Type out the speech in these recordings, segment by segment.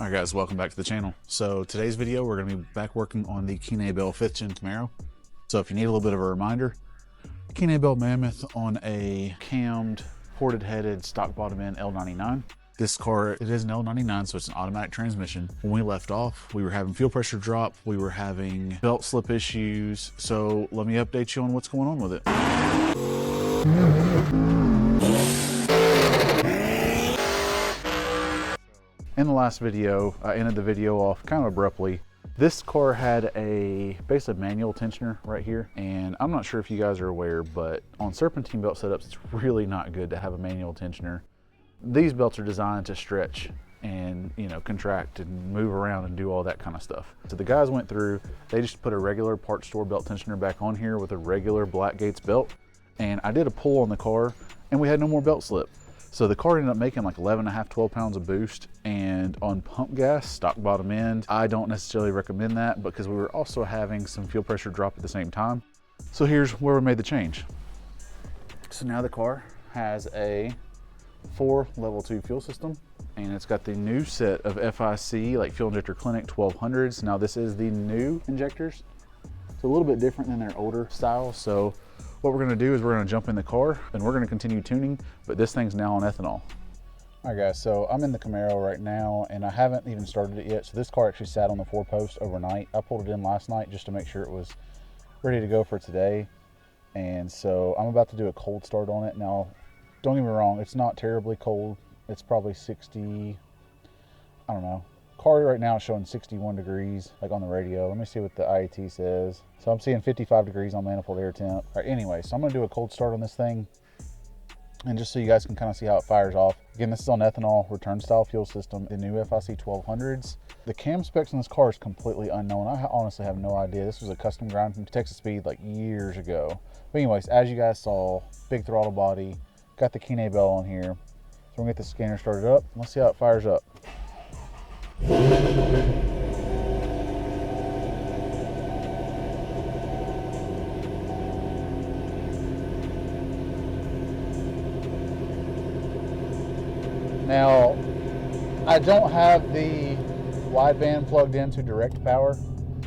Alright guys, welcome back to the channel. So today's video we're going to be back working on the Kenne Bell 5th Gen Camaro. So if you need a little bit of a reminder, Kenne Bell Mammoth on a cammed, ported headed, stock bottom end L99. This car, it is an L99, so it's an automatic transmission. When we left off, we were having fuel pressure drop, we were having belt slip issues. So let me update you on what's going on with it. In the last video, I ended the video off kind of abruptly. This car had a basically manual tensioner right here, and I'm not sure if you guys are aware, but on serpentine belt setups, it's really not good to have a manual tensioner. These belts are designed to stretch and, you know, contract and move around and do all that kind of stuff. So the guys went through, they just put a regular parts store belt tensioner back on here with a regular Black Gates belt, and I did a pull on the car and we had no more belt slip. So the car ended up making like 11.5, 12 pounds of boost, and on pump gas, stock bottom end, I don't necessarily recommend that because we were also having some fuel pressure drop at the same time. So here's where we made the change. So now the car has a Fore level 2 fuel system, and it's got the new set of FIC, like Fuel Injector Clinic 1200s. Now this is the new injectors. It's a little bit different than their older style. So what we're gonna do is we're gonna jump in the car and we're gonna continue tuning, but this thing's now on ethanol. All right guys, so I'm in the Camaro right now and I haven't even started it yet. So this car actually sat on the 4-post overnight. I pulled it in last night just to make sure it was ready to go for today. And so I'm about to do a cold start on it. Now, don't get me wrong, it's not terribly cold. It's probably 60, I don't know. Car right now is showing 61 degrees, like on the radio. Let me see what the IAT says. So I'm seeing 55 degrees on manifold air temp. All right, anyway, so I'm gonna do a cold start on this thing, and just so you guys can kind of see how it fires off. Again, this is on ethanol, return style fuel system, the new FIC 1200s. The cam specs on this car is completely unknown. I honestly have no idea. This was a custom grind from Texas Speed like years ago. But anyways, as you guys saw, big throttle body, got the Kenne Bell on here. So we're gonna get the scanner started up. Let's see how it fires up. Now, I don't have the wideband plugged into direct power,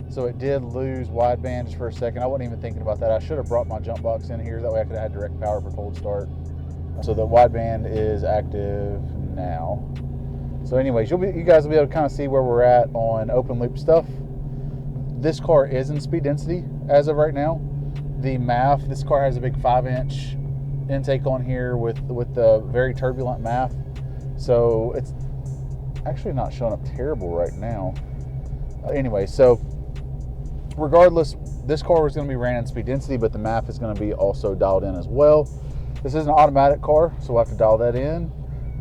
so it did lose wideband just for a second. I wasn't even thinking about that. I should have brought my jump box in here, that way I could have had direct power for cold start. So the wideband is active now. So anyways, you guys will be able to kind of see where we're at on open loop stuff. This car is in speed density as of right now. The MAF, this car has a big 5-inch intake on here with the very turbulent MAF. So it's actually not showing up terrible right now. Anyway, so regardless, this car is going to be ran in speed density, but the MAF is going to be also dialed in as well. This is an automatic car, so we'll have to dial that in.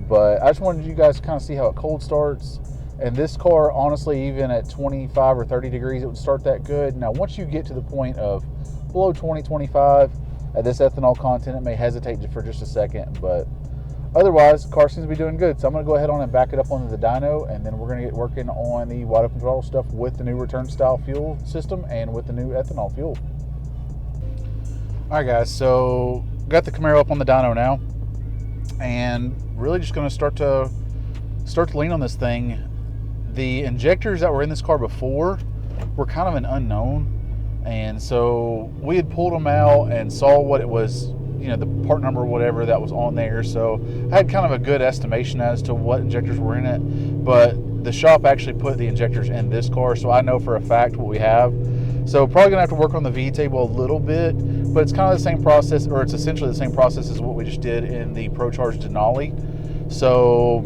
But I just wanted you guys to kind of see how it cold starts. And this car, honestly, even at 25 or 30 degrees, it would start that good. Now, once you get to the point of below 20, 25, at this ethanol content, it may hesitate for just a second. But otherwise, the car seems to be doing good. So I'm going to go ahead on and back it up onto the dyno, and then we're going to get working on the wide open throttle stuff with the new return style fuel system and with the new ethanol fuel. All right, guys, so got the Camaro up on the dyno now, and really just going to start to lean on this thing. The injectors that were in this car before were kind of an unknown, and so we had pulled them out and saw what it was, you know, the part number or whatever that was on there. So I had kind of a good estimation as to what injectors were in it, but the shop actually put the injectors in this car, so I know for a fact what we have. So probably gonna have to work on the V table a little bit, but it's kind of the same process, or it's essentially the same process as what we just did in the ProCharged Denali. So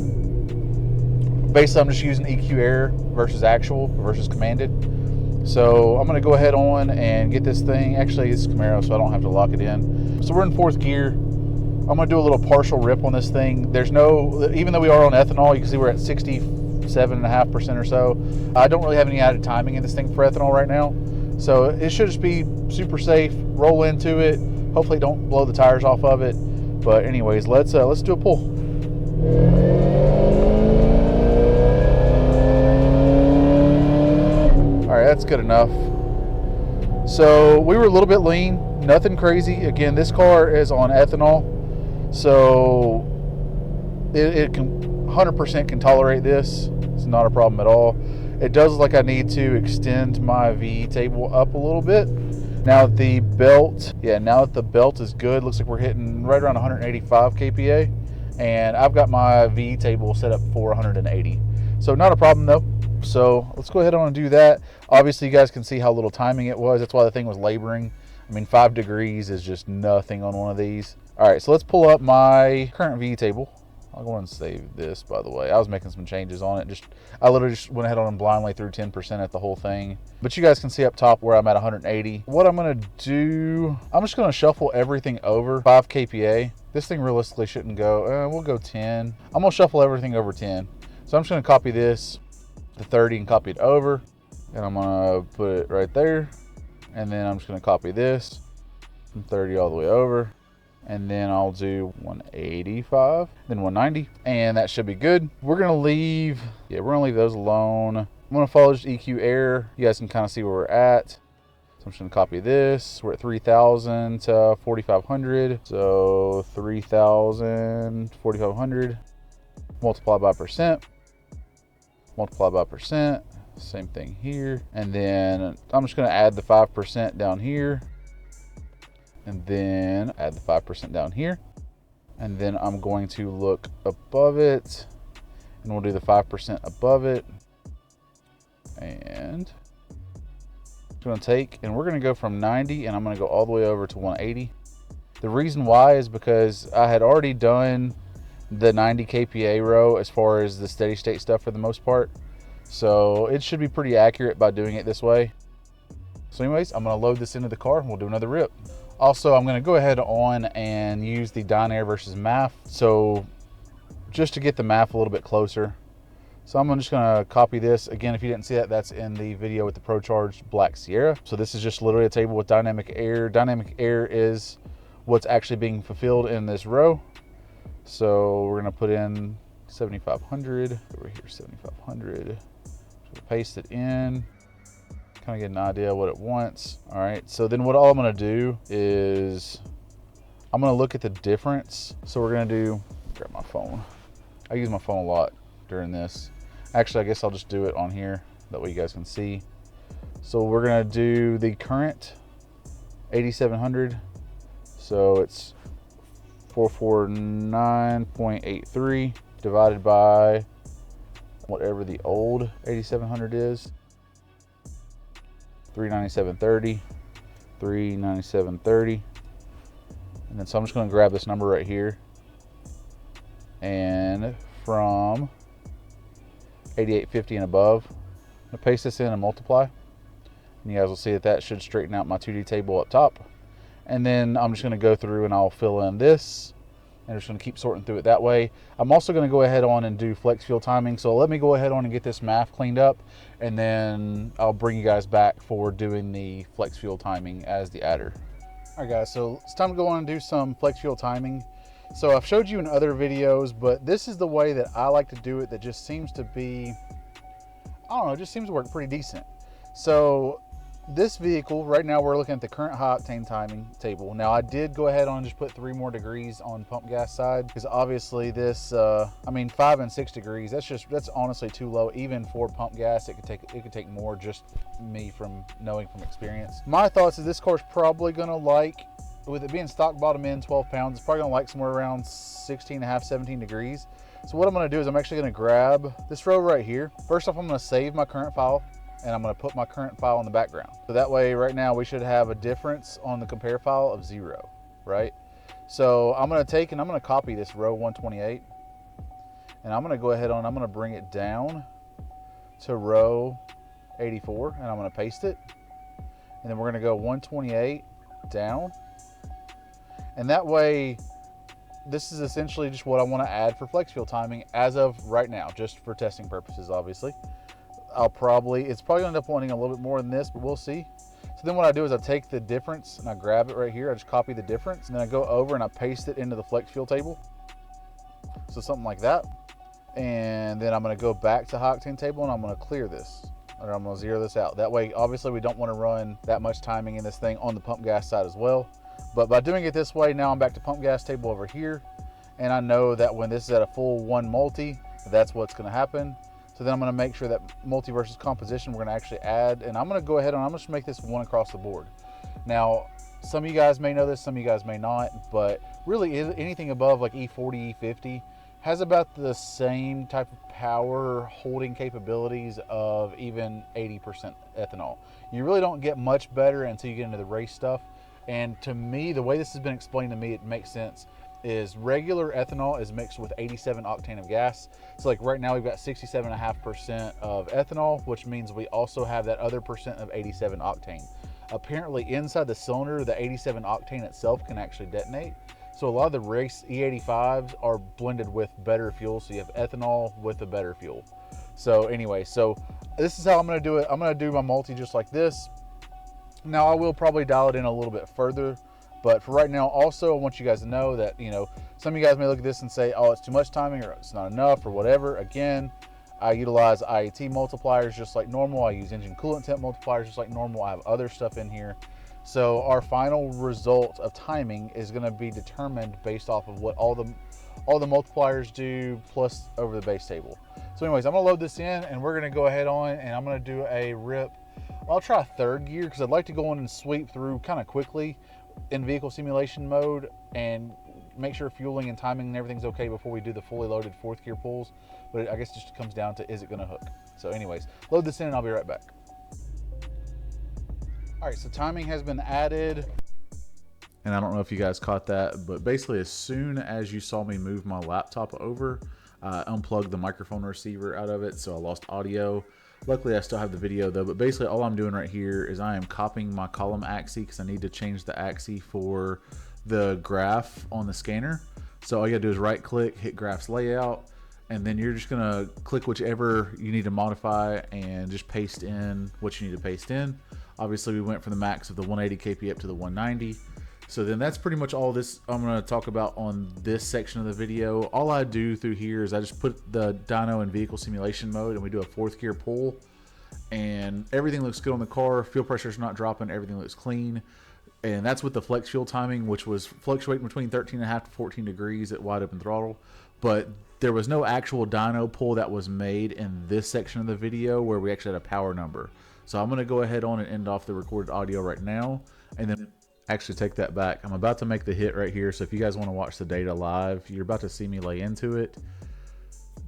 basically I'm just using EQ air versus actual versus commanded. So I'm gonna go ahead on and get this thing, actually it's Camaro so I don't have to lock it in. So we're in 4th gear. I'm gonna do a little partial rip on this thing. There's no, even though we are on ethanol, you can see we're at 67.5% or so. I don't really have any added timing in this thing for ethanol right now. So it should just be super safe, roll into it. Hopefully don't blow the tires off of it. But anyways, let's do a pull. All right, that's good enough. So we were a little bit lean, nothing crazy. Again, this car is on ethanol. So it can 100% can tolerate this. It's not a problem at all. It does look like I need to extend my VE table up a little bit. Now that the belt, is good, looks like we're hitting right around 185 kPa, and I've got my VE table set up for 180. So not a problem though. So let's go ahead on and do that. Obviously you guys can see how little timing it was. That's why the thing was laboring. I mean, 5 degrees is just nothing on one of these. All right, so let's pull up my current VE table. I'll go ahead and save this, by the way. I was making some changes on it. I literally just went ahead on and blindly threw 10% at the whole thing. But you guys can see up top where I'm at 180. What I'm gonna do, I'm just gonna shuffle everything over 5 kPa. This thing realistically shouldn't go, we'll go 10. I'm gonna shuffle everything over 10. So I'm just gonna copy this to 30 and copy it over. And I'm gonna put it right there. And then I'm just gonna copy this from 30 all the way over. And then I'll do 185, then 190, and that should be good. We're gonna leave those alone. I'm gonna follow just EQ air. You guys can kind of see where we're at. So I'm just gonna copy this. We're at 3,000 to 4,500. So 3,000, 4,500, multiply by percent, multiply by percent. Same thing here. And then I'm just gonna add the 5% down here. And then add the 5% down here. And then I'm going to look above it and we'll do the 5% above it. And it's gonna take, and we're gonna go from 90 and I'm gonna go all the way over to 180. The reason why is because I had already done the 90 kPa row as far as the steady state stuff for the most part. So it should be pretty accurate by doing it this way. So anyways, I'm gonna load this into the car and we'll do another rip. Also, I'm going to go ahead on and use the Dyno versus MAF. So just to get the MAF a little bit closer. So I'm just going to copy this. Again, if you didn't see that, that's in the video with the ProCharged Black Sierra. So this is just literally a table with dynamic air. Dynamic air is what's actually being fulfilled in this row. So we're going to put in 7,500 over here, 7,500. Paste it in. Kind of get an idea of what it wants. All right, so then what I'm gonna do is I'm gonna look at the difference. So we're gonna grab my phone. I use my phone a lot during this. Actually, I guess I'll just do it on here. That way you guys can see. So we're gonna do the current 8,700. So it's 449.83 divided by whatever the old 8,700 is. 397.30, 397.30, and then so I'm just going to grab this number right here, and from 88.50 and above, I'm going to paste this in and multiply, and you guys will see that that should straighten out my 2D table up top. And then I'm just going to go through and I'll fill in this, and I'm just going to keep sorting through it that way. I'm also going to go ahead on and do flex fuel timing. So let me go ahead on and get this MAF cleaned up, and then I'll bring you guys back for doing the flex fuel timing as the adder. All right guys, so it's time to go on and do some flex fuel timing. So I've showed you in other videos, but this is the way that I like to do it that just seems to be, I don't know, it just seems to work pretty decent. So this vehicle, right now we're looking at the current high octane timing table. Now I did go ahead on and just put 3 more degrees on pump gas side, because obviously this, I mean 5 and 6 degrees, that's honestly too low. Even for pump gas, it could take more, just me from knowing from experience. My thoughts is this car's probably gonna like, with it being stock bottom end 12 pounds, it's probably gonna like somewhere around 16.5, 17 degrees. So what I'm gonna do is I'm actually gonna grab this row right here. First off, I'm gonna save my current file, and I'm gonna put my current file in the background. So that way, right now, we should have a difference on the compare file of 0, right? So I'm gonna take and I'm gonna copy this row 128, and I'm gonna go ahead on, I'm gonna bring it down to row 84, and I'm gonna paste it. And then we're gonna go 128 down. And that way, this is essentially just what I wanna add for flex fuel timing as of right now, just for testing purposes, obviously. It's probably gonna end up wanting a little bit more than this, but we'll see. So then what I do is I take the difference and I grab it right here. I just copy the difference, and then I go over and I paste it into the flex fuel table. So something like that. And then I'm gonna go back to high octane table and I'm gonna clear this, or I'm gonna zero this out. That way, obviously we don't wanna run that much timing in this thing on the pump gas side as well. But by doing it this way, now I'm back to pump gas table over here. and I know that when this is at a full 1 multi, that's what's going to happen. So then I'm going to make sure that multi versus composition we're going to actually add, and I'm going to go ahead and I'm going to make this 1 across the board. Now, some of you guys may know this, some of you guys may not, but really anything above like E40, E50 has about the same type of power holding capabilities of even 80% ethanol. You really don't get much better until you get into the race stuff. And to me, the way this has been explained to me, it makes sense, is regular ethanol is mixed with 87 octane of gas. So like right now we've got 67.5% of ethanol, which means we also have that other percent of 87 octane. Apparently inside the cylinder, the 87 octane itself can actually detonate. So a lot of the race E85s are blended with better fuel, so you have ethanol with a better fuel. So anyway, so this is how I'm going to do it. I'm going to do my multi just like this. Now I will probably dial it in a little bit further, but for right now, also I want you guys to know that, you know, some of you guys may look at this and say, oh, it's too much timing or it's not enough or whatever. Again, I utilize IAT multipliers just like normal. I use engine coolant temp multipliers just like normal. I have other stuff in here. So our final result of timing is going to be determined based off of what all the multipliers do plus over the base table. So anyways, I'm going to load this in and we're going to go ahead on and I'm going to do a rip. I'll try 3rd gear because I'd like to go in and sweep through kind of quickly in vehicle simulation mode and make sure fueling and timing and everything's okay before we do the fully loaded 4th gear pulls. But I guess it just comes down to, is it going to hook? So anyways, load this in and I'll be right back. All right, so timing has been added. And I don't know if you guys caught that, but basically as soon as you saw me move my laptop over, I unplugged the microphone receiver out of it, so I lost audio. Luckily, I still have the video though, but basically all I'm doing right here is I am copying my column axis because I need to change the axis for the graph on the scanner. So all you gotta do is right click, hit graphs layout, and then you're just gonna click whichever you need to modify and just paste in what you need to paste in. Obviously we went from the max of the 180 kp up to the 190. So then that's pretty much all this I'm going to talk about on this section of the video. All I do through here is I just put the dyno in vehicle simulation mode and we do a 4th gear pull and everything looks good on the car. Fuel pressure is not dropping. Everything looks clean. And that's with the flex fuel timing, which was fluctuating between 13.5 to 14 degrees at wide open throttle. But there was no actual dyno pull that was made in this section of the video where we actually had a power number. So I'm going to go ahead on and end off the recorded audio right now and then actually take that back. I'm about to make the hit right here. So if you guys want to watch the data live, you're about to see me lay into it.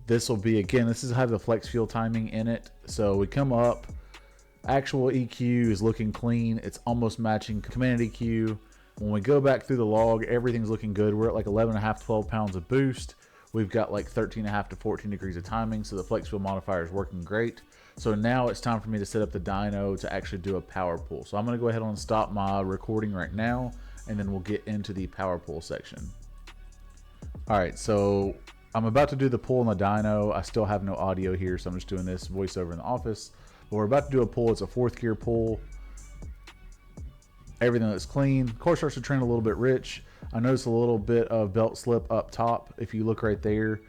This will be, again, this is have the flex fuel timing in it. So we come up, actual EQ is looking clean. It's almost matching command EQ. When we go back through the log, everything's looking good. We're at like 11.5, 12 pounds of boost. We've got like 13.5 to 14 degrees of timing. So the flex fuel modifier is working great. So now it's time for me to set up the dyno to actually do a power pull. So I'm going to go ahead and stop my recording right now, and then we'll get into the power pull section. All right, so I'm about to do the pull on the dyno. I still have no audio here, so I'm just doing this voiceover in the office. But we're about to do a pull. It's a 4th gear pull. Everything looks clean. Car starts to trend a little bit rich. I noticed a little bit of belt slip up top if you look right there.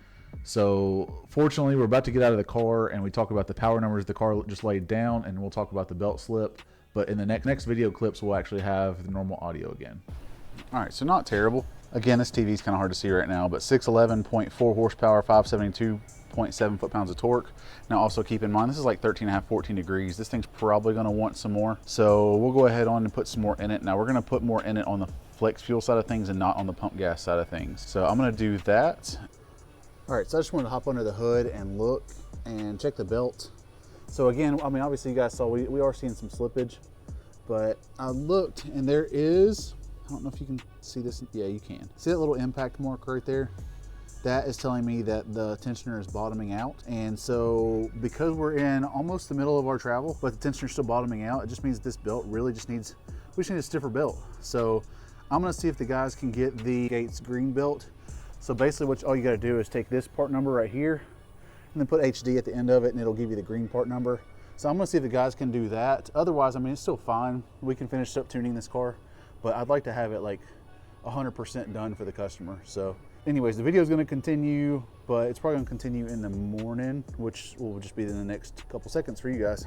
So fortunately, we're about to get out of the car and we talk about the power numbers the car just laid down, and we'll talk about the belt slip. But in the next video clips, we'll actually have the normal audio again. All right, so not terrible. Again, this TV is kind of hard to see right now, but 611.4 horsepower, 572.7 foot-pounds of torque. Now also keep in mind, this is like 13.5, 14 degrees. This thing's probably gonna want some more. So we'll go ahead on and put some more in it. Now we're gonna put more in it on the flex fuel side of things and not on the pump gas side of things. So I'm gonna do that. All right, so I just wanted to hop under the hood and look and check the belt. So again, I mean, obviously you guys saw we are seeing some slippage, but I looked and there is, I don't know if you can see this. Yeah, you can. See that little impact mark right there? That is telling me that the tensioner is bottoming out. And so because we're in almost the middle of our travel, but the tensioner is still bottoming out, it just means this belt really just needs, we just need a stiffer belt. So I'm gonna see if the guys can get the Gates green belt. So basically all you gotta do is take this part number right here and then put HD at the end of it and it'll give you the green part number. So I'm gonna see if the guys can do that. Otherwise, I mean, it's still fine. We can finish up tuning this car, but I'd like to have it like 100% done for the customer. So anyways, the video is gonna continue, but it's probably gonna continue in the morning, which will just be in the next couple seconds for you guys.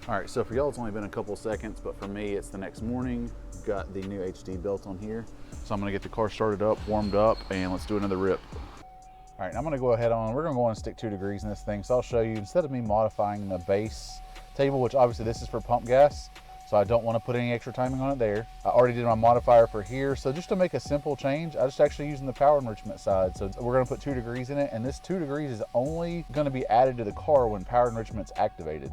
All right, so for y'all, it's only been a couple seconds, but for me, it's the next morning. got the new HD belt on here. So I'm gonna get the car started up, warmed up, and let's do another rip. All right, I'm gonna go ahead on, we're gonna go on and stick 2 degrees in this thing. So I'll show you, instead of me modifying the base table, which obviously this is for pump gas, so I don't want to put any extra timing on it there. I already did my modifier for here. So just to make a simple change, I just actually using the power enrichment side. So we're gonna put 2 degrees in it, and this 2 degrees is only gonna be added to the car when power enrichment's activated.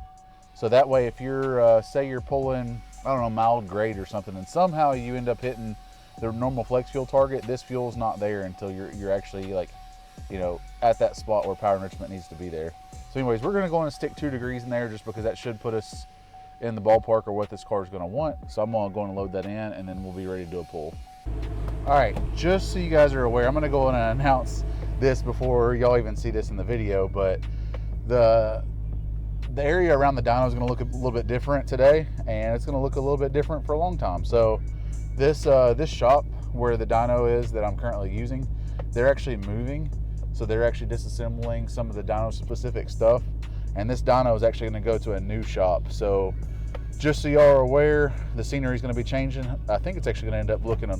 So that way, if you're, say you're pulling, I don't know, mild grade or something, and somehow you end up hitting the normal flex fuel target, this fuel's not there until you're actually like, you know, at that spot where power enrichment needs to be there. So anyways, we're gonna go on and stick 2 degrees in there just because that should put us in the ballpark or what this car is going to want. So I'm going to go and load that in, and then we'll be ready to do a pull. All right, just so you guys are aware, I'm going to go on and announce this before y'all even see this in the video, but the area around the dyno is going to look a little bit different today, and it's going to look a little bit different for a long time. So this shop where the dyno is that I'm currently using, they're actually moving. So they're actually disassembling some of the dyno specific stuff. And this dyno is actually going to go to a new shop. So just so y'all are aware, the scenery is going to be changing. I think it's actually going to end up looking a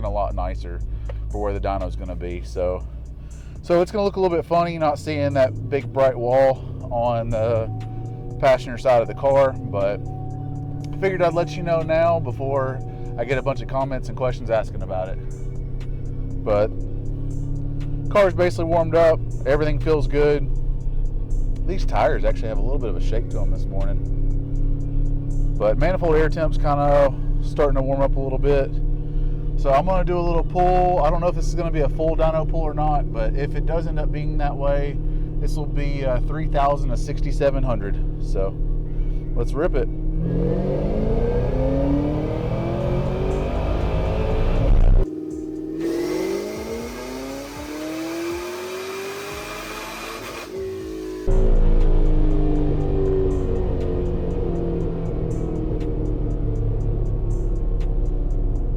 lot nicer for where the dyno is going to be. So it's going to look a little bit funny not seeing that big bright wall on the passenger side of the car, but I figured I'd let you know now before I get a bunch of comments and questions asking about it. But car's basically warmed up. Everything feels good. These tires actually have a little bit of a shake to them this morning. But manifold air temp's kind of starting to warm up a little bit. So I'm going to do a little pull. I don't know if this is going to be a full dyno pull or not, but if it does end up being that way, this will be 3,000 to 6,700. So let's rip it.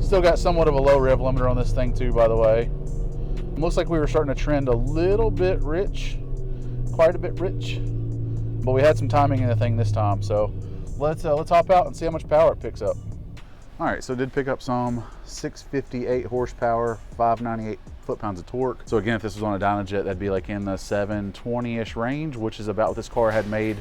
Still got somewhat of a low rev limiter on this thing too, by the way. It looks like we were starting to trend a little bit rich, quite a bit rich, but we had some timing in the thing this time. So let's hop out and see how much power it picks up. All right, so it did pick up some 658 horsepower, 598 foot-pounds of torque. So again, if this was on a Dynojet, that'd be like in the 720-ish range, which is about what this car had made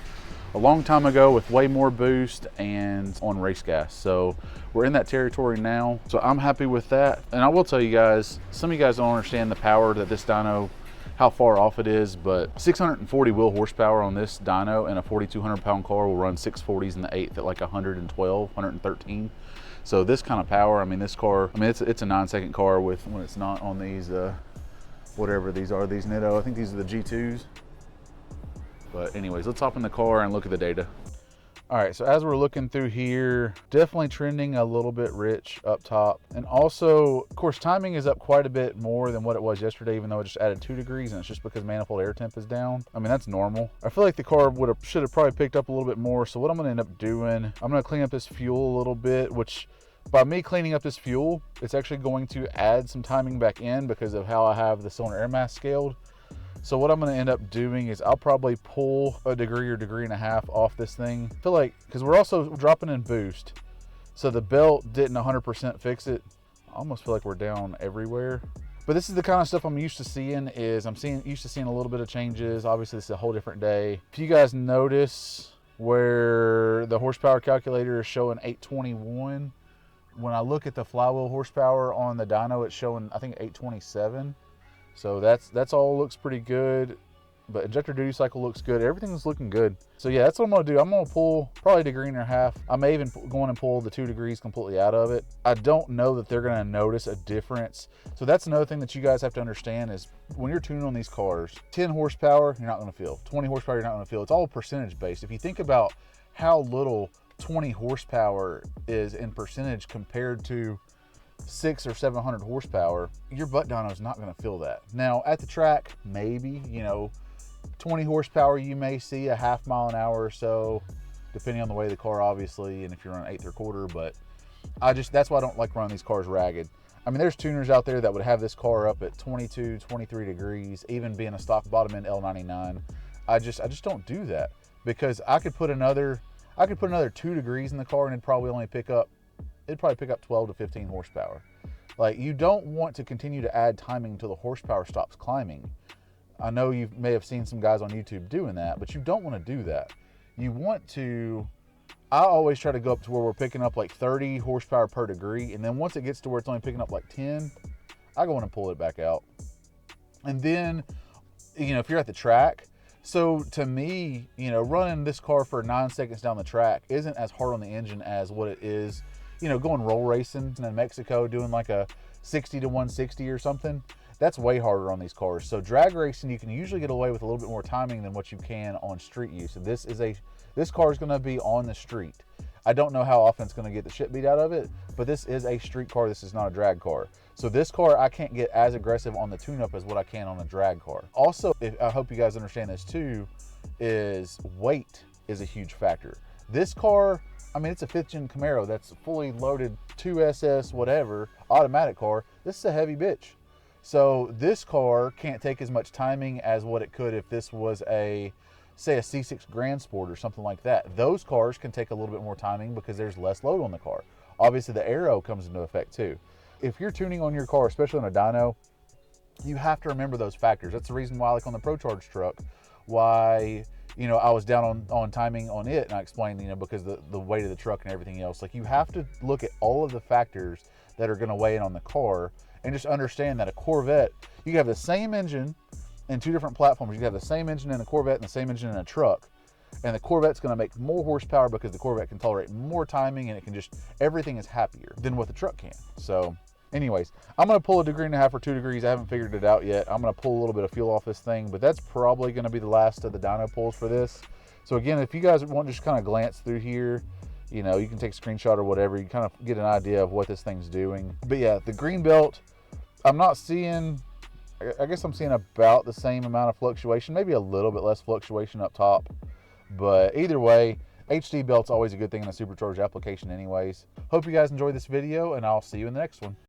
a long time ago with way more boost and on race gas. So we're in that territory now. So I'm happy with that. And I will tell you guys, some of you guys don't understand the power that this dyno, how far off it is, but 640 wheel horsepower on this dyno and a 4,200 pound car will run 640s in the 8th at like 112, 113. So this kind of power, I mean, this car, I mean, it's a 9-second car with, when it's not on these, whatever these are, these Nitto, I think these are the G2s. But anyways, let's hop in the car and look at the data. All right, so as we're looking through here, definitely trending a little bit rich up top. And also, of course, timing is up quite a bit more than what it was yesterday, even though it just added 2 degrees, and it's just because manifold air temp is down. I mean, that's normal. I feel like the car should have probably picked up a little bit more. So what I'm gonna end up doing, I'm gonna clean up this fuel a little bit, which by me cleaning up this fuel, it's actually going to add some timing back in because of how I have the cylinder air mass scaled. So what I'm going to end up doing is I'll probably pull a degree or degree and a half off this thing. I feel like, because we're also dropping in boost, so the belt didn't 100% fix it. I almost feel like we're down everywhere. But this is the kind of stuff I'm used to seeing. Used to seeing a little bit of changes. Obviously, this is a whole different day. If you guys notice where the horsepower calculator is showing 821, when I look at the flywheel horsepower on the dyno, it's showing, I think, 827. So that's all looks pretty good, but injector duty cycle looks good. Everything's looking good. So yeah, that's what I'm gonna do. I'm gonna pull probably a degree and a half. I may even go in and pull the 2 degrees completely out of it. I don't know that they're gonna notice a difference. So that's another thing that you guys have to understand is when you're tuning on these cars, 10 horsepower, you're not gonna feel. 20 horsepower, you're not gonna feel. It's all percentage based. If you think about how little 20 horsepower is in percentage compared to 600 or 700 horsepower, your butt dyno is not going to feel that. Now at the track, maybe, you know, 20 horsepower, you may see a half mile an hour or so, depending on the way the car, obviously, and if you're on 1/8 or 1/4. But that's why I don't like running these cars ragged. I mean, there's tuners out there that would have this car up at 22, 23 degrees, even being a stock bottom end L99. I just don't do that because I could put another 2 degrees in the car and it'd probably only pick up it'd probably pick up 12 to 15 horsepower. Like, you don't want to continue to add timing until the horsepower stops climbing. I know you may have seen some guys on YouTube doing that, but you don't want to do that. You want to, I always try to go up to where we're picking up like 30 horsepower per degree, and then once it gets to where it's only picking up like 10, I go in and pull it back out. And then, you know, if you're at the track, so to me, you know, running this car for 9 seconds down the track isn't as hard on the engine as what it is, you know, going roll racing in Mexico, doing like a 60 to 160 or something. That's way harder on these cars. So drag racing, you can usually get away with a little bit more timing than what you can on street use. And this car is going to be on the street. I don't know how often it's going to get the shit beat out of it, but this is a street car. This is not a drag car. So this car, I can't get as aggressive on the tune-up as what I can on a drag car. Also, I hope you guys understand this too, is weight is a huge factor. This car, I mean, it's a 5th gen Camaro that's fully loaded 2 SS whatever, automatic car. This is a heavy bitch. So this car can't take as much timing as what it could if this was a, say, a C6 Grand Sport or something like that. Those cars can take a little bit more timing because there's less load on the car. Obviously, the aero comes into effect too. If you're tuning on your car, especially on a dyno, you have to remember those factors. That's the reason why, like on the ProCharge truck, why, you know, I was down on timing on it, and I explained, you know, because the weight of the truck and everything else. Like, you have to look at all of the factors that are going to weigh in on the car, and just understand that a Corvette, you can have the same engine in 2 different platforms. You can have the same engine in a Corvette and the same engine in a truck, and the Corvette's going to make more horsepower because the Corvette can tolerate more timing, and it can just, everything is happier than what the truck can. So anyways, I'm going to pull 1.5 degrees or 2 degrees. I haven't figured it out yet. I'm going to pull a little bit of fuel off this thing, but that's probably going to be the last of the dyno pulls for this. So again, if you guys want to just kind of glance through here, you know, you can take a screenshot or whatever. You kind of get an idea of what this thing's doing. But yeah, the green belt, I'm not seeing, I guess I'm seeing about the same amount of fluctuation, maybe a little bit less fluctuation up top. But either way, HD belt's always a good thing in a supercharged application anyways. Hope you guys enjoyed this video, and I'll see you in the next one.